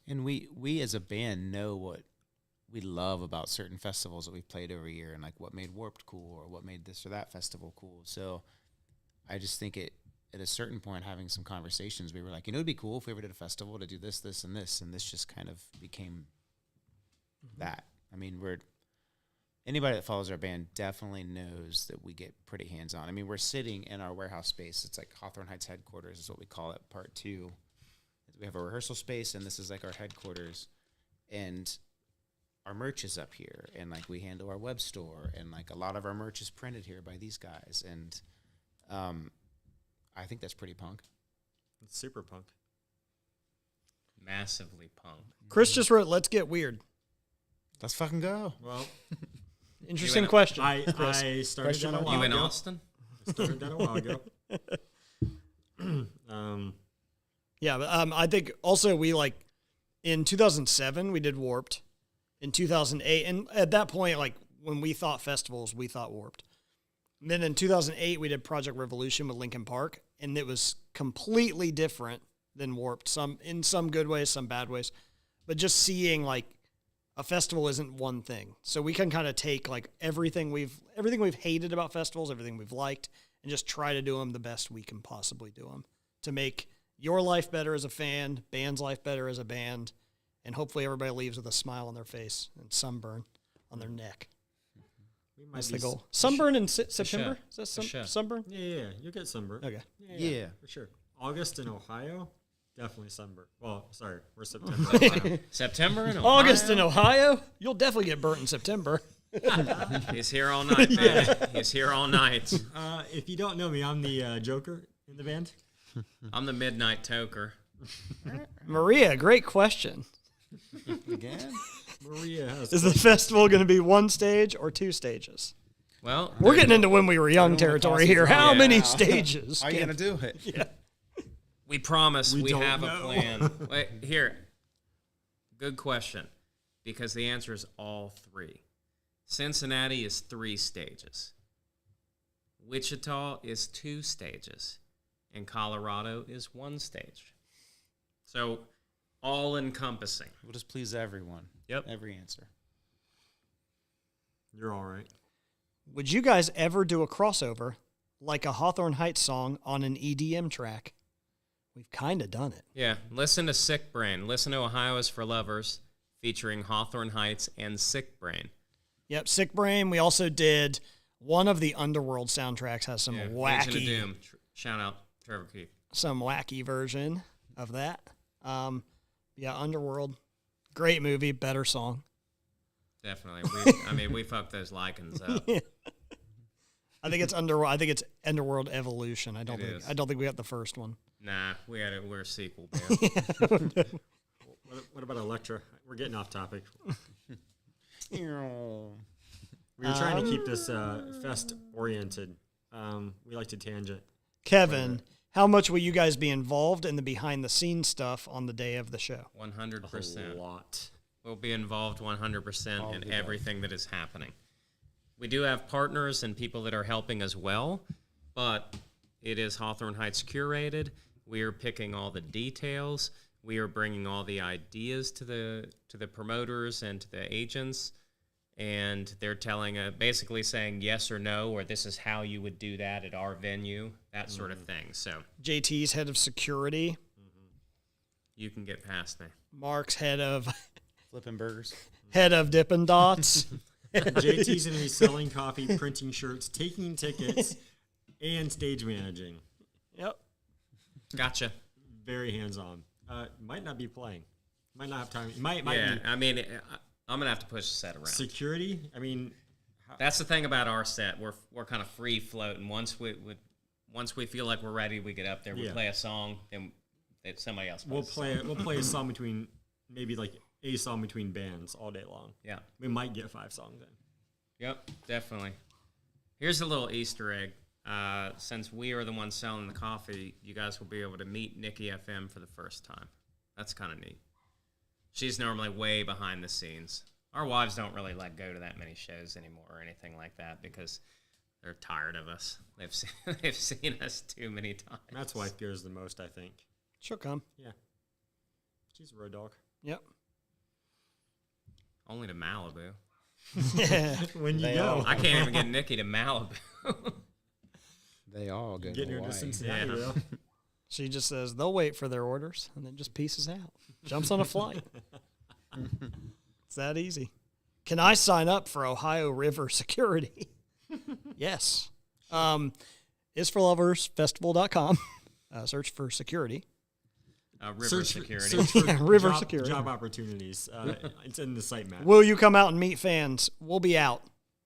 And we as a band know what we love about certain festivals that we've played every year and like what made Warped cool or what made this or that festival cool. So I just think at a certain point having some conversations, we were like, it'd be cool if we ever did a festival to do this, this, and this. And this just kind of became that. I mean, anybody that follows our band definitely knows that we get pretty hands-on. I mean, we're sitting in our warehouse space. It's like Hawthorne Heights headquarters is what we call it, part 2. We have a rehearsal space, and this is like our headquarters. And our merch is up here, and like we handle our web store, and like a lot of our merch is printed here by these guys, and I think that's pretty punk. It's super punk. Massively punk. Chris just wrote, "Let's get weird." Let's fucking go. Well, Interesting question. I started that a while You in ago. Austin? I started that a while ago. Yeah, but I think also we like in 2007 we did Warped. In 2008, and at that point, like when we thought festivals, we thought Warped. And then in 2008 we did Project Revolution with Linkin Park, and it was completely different than Warped. In some good ways, some bad ways, but just seeing like a festival isn't one thing. So we can kind of take like everything we've hated about festivals, everything we've liked, and just try to do them the best we can possibly do them to make your life better as a fan, band's life better as a band, and hopefully everybody leaves with a smile on their face and sunburn on their neck. That's the goal. Sunburn in September? Is that sunburn? Yeah, you'll get sunburn. Okay. Yeah. For sure. August in Ohio, definitely sunburn. Well, sorry, we're September. September in Ohio? August in Ohio? You'll definitely get burnt in September. He's here all night, man. He's here all night. If you don't know me, I'm the Joker in the band. I'm the Midnight Toker. Maria, great question. Again? Maria has. Is the festival going to be one stage or two stages? Well, We're getting into when we were young I don't wanna territory cross here. the How line. many Yeah. stages? How are you going to do it? Yeah. we promise we don't have a know. plan. Wait, here. Good question, because the answer is all three. Cincinnati is 3 stages. Wichita is 2 stages. And Colorado is 1 stage. So, all-encompassing. We'll just please everyone. Yep. Every answer. You're all right. Would you guys ever do a crossover like a Hawthorne Heights song on an EDM track? We've kind of done it. Yeah, listen to Sick Brain. Listen to Ohio is for Lovers, featuring Hawthorne Heights and Sick Brain. Yep, Sick Brain. We also did one of the Underworld soundtracks has some Legion of wacky, Doom. Shout out Trevor Keith. some wacky version of that. Yeah, Underworld, great movie, better song. Definitely. We fucked those lichens up. I think it's Underworld Evolution. I don't It is. think we got the first one. Nah, we're a sequel band. What about Electra? We're getting off topic. We We were trying to keep this fest oriented. We like to tangent. Kevin, how much will you guys be involved in the behind the scenes stuff on the day of the show? 100%. A lot. We'll be involved 100% in everything that is happening. We do have partners and people that are helping as well, but it is Hawthorne Heights curated. We are picking all the details. We are bringing all the ideas to the promoters and to the agents, and they're telling, basically saying yes or no, or this is how you would do that at our venue, that sort of thing. So JT's head of security. you can get past me. Mark's head of Flipping burgers. Dippin' Dots. JT's going to be selling coffee, printing shirts, taking tickets, and stage managing. Yep. Gotcha. Very hands-on. Might not be playing. Might not have time. Might Yeah, be. I mean, I'm gonna have to push the set around. Security? I mean, That's the thing about our set. We're kind of free floating. Once we feel like we're ready, we get up there. We play a song, and somebody else. we'll play a song between maybe like a song between bands all day long. Yeah. We might get 5 songs in. Yep. Definitely. Here's a little Easter egg. Since we are the ones selling the coffee, you guys will be able to meet Nikki FM for the first time. That's kind of neat. She's normally way behind the scenes. Our wives don't really go to that many shows anymore or anything like that because they're tired of us. They've seen us too many times. Matt's wife goes the most, I think. She'll come. Yeah. She's a road dog. Yep. Only to Malibu. When you They go. all- I can't even get Nikki to Malibu. They all go Getting to her Hawaii. to Cincinnati, Yeah. though. She just says they'll wait for their orders and then just pieces out. Jumps on a flight. It's that easy. Can I sign up for Ohio River Security? Yes. Isforloversfestival.com. Search for security. River security. Search for River security. job opportunities. It's in the site map. Will you come out and meet fans? We'll be out.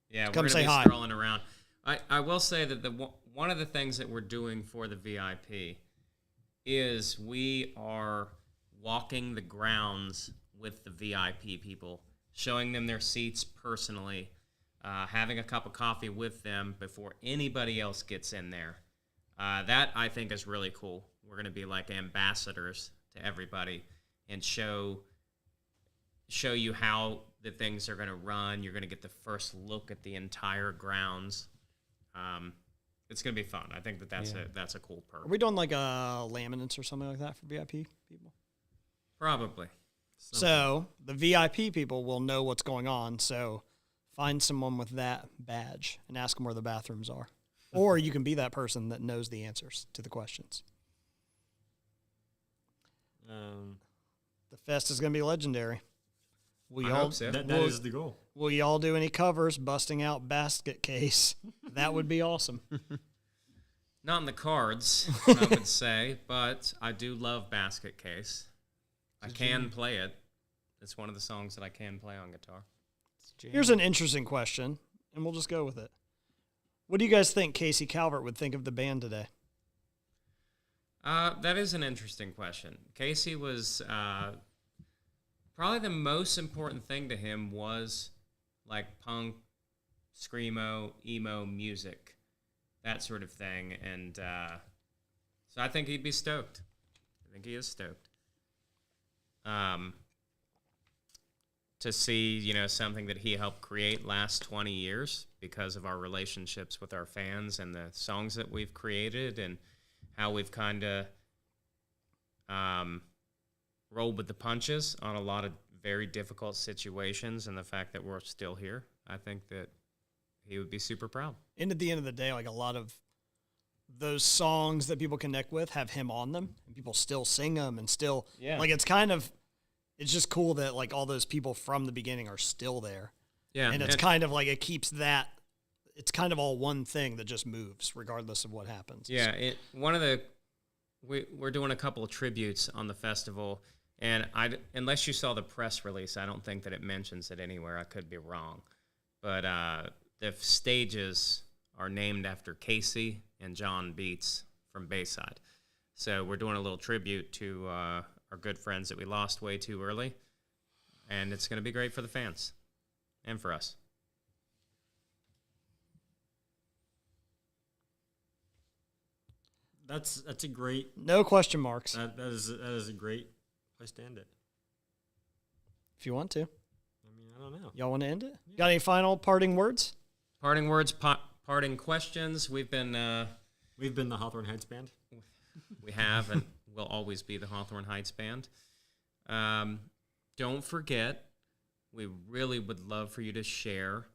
Yeah, Come we're say going to hi. be strolling around. I will say that one of the things that we're doing for the VIP is we are walking the grounds with the VIP people, showing them their seats personally, having a cup of coffee with them before anybody else gets in there. That, I think, is really cool. We're going to be like ambassadors to everybody and show you how the things are going to run. You're going to get the first look at the entire grounds. It's going to be fun. I think that's a cool perk. Are we doing like a laminates or something like that for VIP people? Probably. So the VIP people will know what's going on. So find someone with that badge and ask them where the bathrooms are. Or you can be that person that knows the answers to the questions. The fest is going to be legendary. I hope so. That is the goal. Will y'all do any covers busting out basket case? That would be awesome. Not in the cards, I would say, but I do love Basket Case. I can play it. It's one of the songs that I can play on guitar. Here's an interesting question, and we'll just go with it. What do you guys think Casey Calvert would think of the band today? That is an interesting question. Casey was probably the most important thing to him was like punk, screamo, emo music, that sort of thing. And so I think he'd be stoked. I think he is stoked. To see, something that he helped create last 20 years because of our relationships with our fans and the songs that we've created and how we've kind of rolled with the punches on a lot of very difficult situations, and the fact that we're still here, I think that he would be super proud. And at the end of the day, like a lot of those songs that people connect with have him on them, and people still sing them, and still, like it's just cool that like all those people from the beginning are still there. Yeah, and it's kind of like it keeps that. It's kind of all one thing that just moves regardless of what happens. Yeah, we're doing a couple of tributes on the festival, and unless you saw the press release, I don't think that it mentions it anywhere. I could be wrong, but the stages are named after Casey and John Beats from Bayside. So we're doing a little tribute to our good friends that we lost way too early, and it's going to be great for the fans and for us. That's a great. No question marks. That is a great place to end it. If you want to. I mean, I don't know. Y'all want to end it? Yeah. Got any final parting words? Parting words, parting questions. We've been the Hawthorne Heights band. We have, and we'll always be the Hawthorne Heights band. Don't forget, we really would love for you to share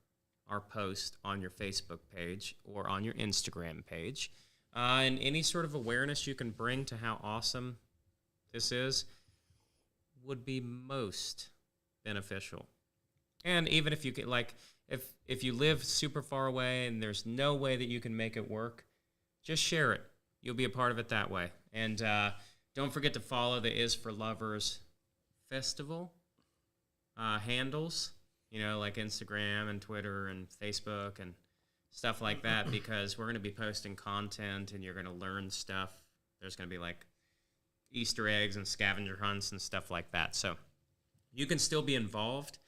our post on your Facebook page or on your Instagram page. And any sort of awareness you can bring to how awesome this is would be most beneficial. And even if you get if you live super far away and there's no way that you can make it work, just share it. You'll be a part of it that way. And don't forget to follow the Is for Lovers Festival handles, like Instagram and Twitter and Facebook and stuff like that, because we're going to be posting content and you're going to learn stuff. There's going to be like Easter eggs and scavenger hunts and stuff like that. So you can still be involved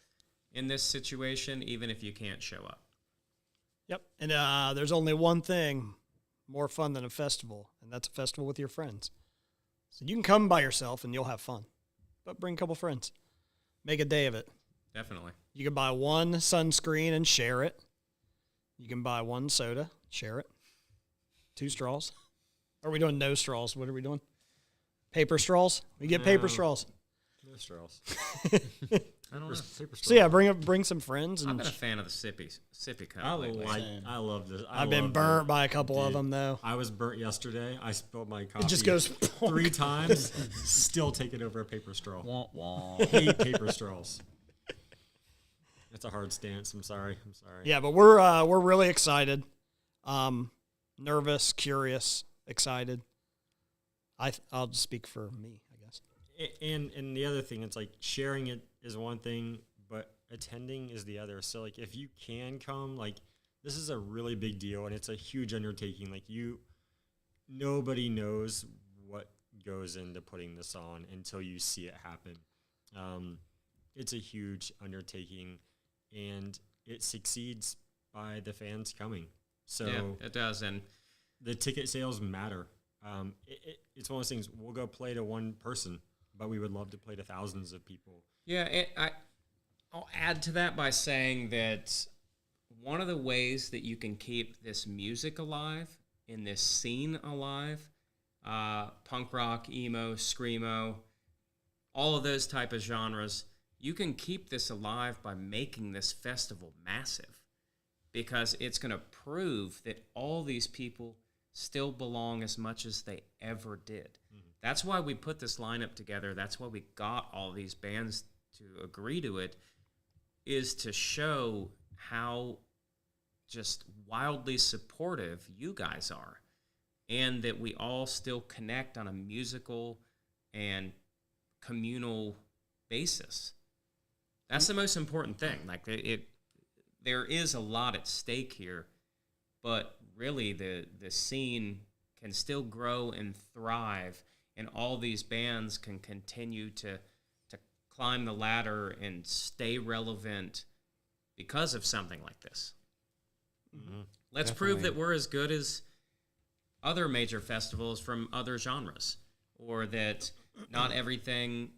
in this situation even if you can't show up. Yep. And there's only one thing more fun than a festival, and that's a festival with your friends. So you can come by yourself and you'll have fun, but bring a couple friends. Make a day of it. Definitely. You can buy one sunscreen and share it. You can buy one soda, share it. 2 straws. Are we doing no straws? What are we doing? Paper straws? We get paper straws. No straws. I don't know. So yeah, bring some friends. And I'm not a fan of the sippy cup. I love this. I've been burnt by a couple of them though. I was burnt yesterday. I spilled my coffee. It just goes 3 times. Still take it over a paper straw. Wah, wah. Hate paper straws. It's a hard stance. I'm sorry. Yeah, but we're really excited, nervous, curious, excited. I'll just speak for me, I guess. And the other thing, it's like sharing it is one thing, but attending is the other. So like if you can come, like this is a really big deal and it's a huge undertaking. Like nobody knows what goes into putting this on until you see it happen. It's a huge undertaking and it succeeds by the fans coming. So yeah, it does. And the ticket sales matter. It's one of those things, we'll go play to one person, but we would love to play to thousands of people. Yeah, I'll add to that by saying that one of the ways that you can keep this music alive and this scene alive, punk rock, emo, screamo, all of those type of genres, you can keep this alive by making this festival massive, because it's going to prove that all these people still belong as much as they ever did. Mm-hmm. That's why we put this lineup together. That's why we got all these bands to agree to it, is to show how just wildly supportive you guys are, and that we all still connect on a musical and communal basis. That's the most important thing. Like there is a lot at stake here, but really the scene can still grow and thrive, and all these bands can continue to climb the ladder and stay relevant because of something like this. Mm-hmm. Let's prove that we're as good as other major festivals from other genres, or that not everything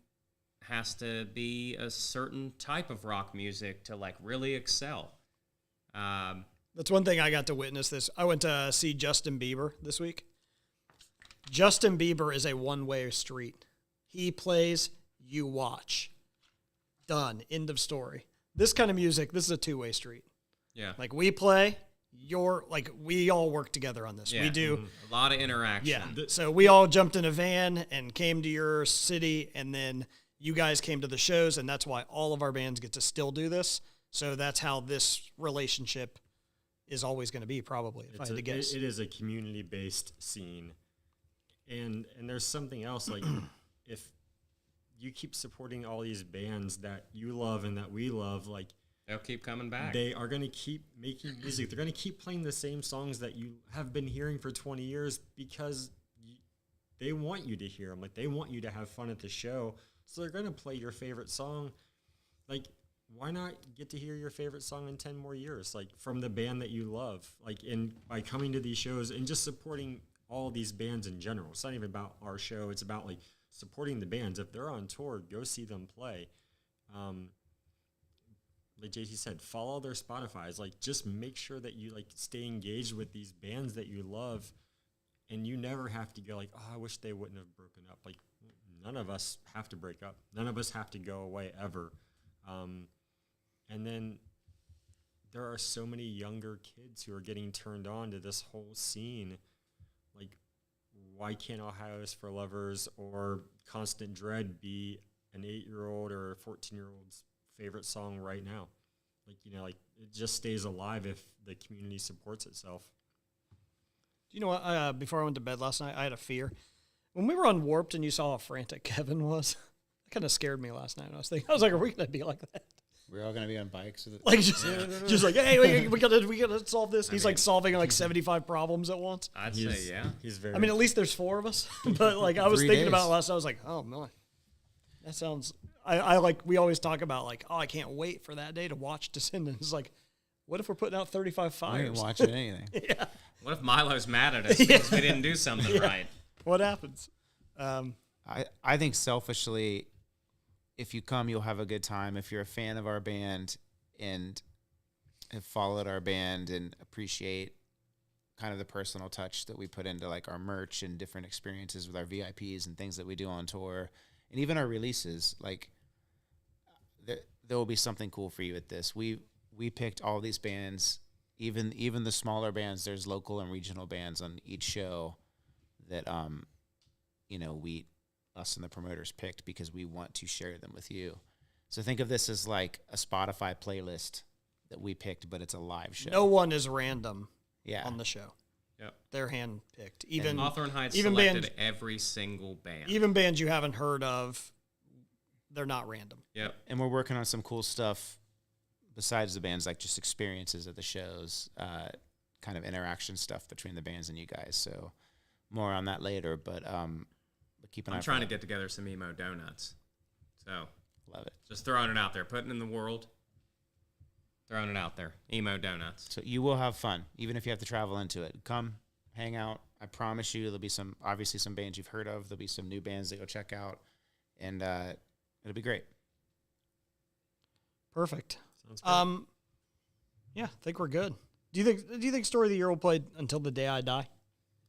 has to be a certain type of rock music to like really excel. That's one thing I got to witness this. I went to see Justin Bieber this week. Justin Bieber is a one-way street. He plays, you watch. Done. End of story. This kind of music, this is a two-way street. Yeah. Like we play, we all work together on this. Yeah. We do. Mm-hmm. A lot of interaction. Yeah. So we all jumped in a van and came to your city, and then you guys came to the shows, and that's why all of our bands get to still do this. So that's how this relationship is always going to be, probably, if I had to guess. It is a community-based scene. And there's something else, like, if you keep supporting all these bands that you love and that we love, like, they'll keep coming back. They are going to keep making music. They're going to keep playing the same songs that you have been hearing for 20 years because they want you to hear them. Like, they want you to have fun at the show. So they're going to play your favorite song. Like, why not get to hear your favorite song in 10 more years, like, from the band that you love? Like, by coming to these shows and just supporting all these bands in general. It's not even about our show. It's about, like, supporting the bands. If they're on tour, go see them play. Like JT said, follow their Spotifys. Like, just make sure that you, like, stay engaged with these bands that you love, and you never have to go, like, oh, I wish they wouldn't have broken up. Like, none of us have to break up. None of us have to go away ever. And then there are so many younger kids who are getting turned on to this whole scene. Like, why can't Ohio is for Lovers or Constant Dread be an 8-year-old or a 14-year-old's favorite song right now? Like, you know, like, it just stays alive if the community supports itself. Do you know what? Before I went to bed last night, I had a fear. When we were on Warped and you saw how frantic Kevin was, that kind of scared me last night. I was like, are we going to be like that? We're all going to be on bikes. Like, just like, hey, we gotta solve this. He's like solving like 75 problems at once. I'd say, yeah. He's very. I mean, at least there's 4 of us. But like, I was thinking about it last night. I was like, oh man, that sounds. I like. We always talk about like, oh, I can't wait for that day to watch Descendants. Like, what if we're putting out 35 fires? We ain't watching anything. Yeah. What if Milo's mad at us because we didn't do something right? What happens? I think selfishly, if you come, you'll have a good time. If you're a fan of our band and have followed our band and appreciate kind of the personal touch that we put into like our merch and different experiences with our VIPs and things that we do on tour, and even our releases, like there will be something cool for you at this. We picked all these bands, even the smaller bands. There's local and regional bands on each show that us and the promoters picked because we want to share them with you. So think of this as like a Spotify playlist that we picked, but it's a live show. No one is random on the show. Yep. They're hand-picked. Even Hawthorne Heights even selected bands, every single band. even bands you haven't heard of, they're not random. Yep. And we're working on some cool stuff besides the bands, like just experiences at the shows, kind of interaction stuff between the bands and you guys. So more on that later, but keep an eye. I'm trying to get together some emo donuts. So love it. Just throwing it out there, putting it in the world, throwing it out there. Emo donuts. So you will have fun, even if you have to travel into it. Come, hang out. I promise you, there'll be obviously some bands you've heard of. There'll be some new bands that go check out, and it'll be great. Perfect. Sounds good. Yeah, I think we're good. Do you think Story of the Year will play Until the Day I Die?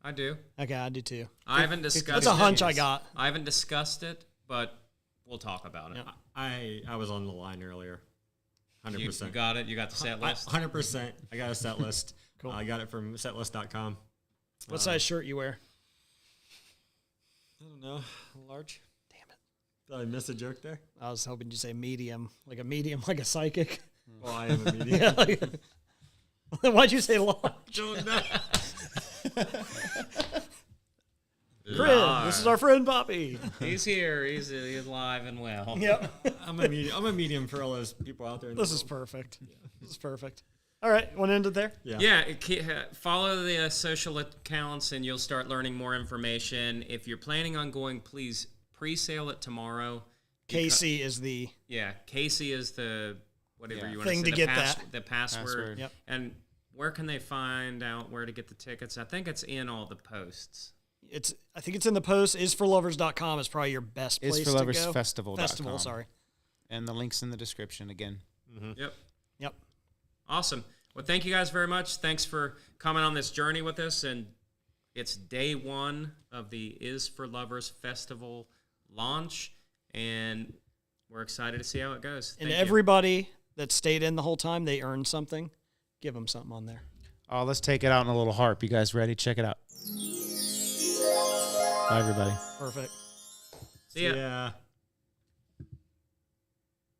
I do. Okay, I do too. I haven't discussed it. That's a hunch I got. I haven't discussed it, but we'll talk about it. Yeah. I was on the line earlier. 100%. You got it? You got the set list? 100%. I got a set list. Cool. I got it from setlist.com. What size shirt you wear? I don't know. Large. Damn it. Did I miss a joke there? I was hoping you'd say medium, like a psychic. Well, I am a medium. Yeah. Why'd you say large? Don't know. Chris, this is our friend Poppy. He's here. He's live and well. Yep. I'm a medium for all those people out there. In the This is world. perfect. This is perfect. All right, want to end it there? Yeah, follow the social accounts and you'll start learning more information. If you're planning on going, please pre-sale it tomorrow. Casey is the Casey is the whatever you want thing to say, to get that. the password. Yep. And where can they find out where to get the tickets? I think it's in all the posts. I think it's in the post. Isforlovers.com is probably your best place to go. Isforloversfestival.com. Festival, sorry. And the link's in the description again. Mm-hmm. Yep. Awesome. Well, thank you guys very much. Thanks for coming on this journey with us. And it's day 1 of the Is for Lovers Festival launch. And we're excited to see how it goes. And Thank you. everybody that stayed in the whole time, they earned something. Give them something on there. Oh, let's take it out in a little harp. You guys ready? Check it out. Bye, everybody. Perfect. See ya. Yeah.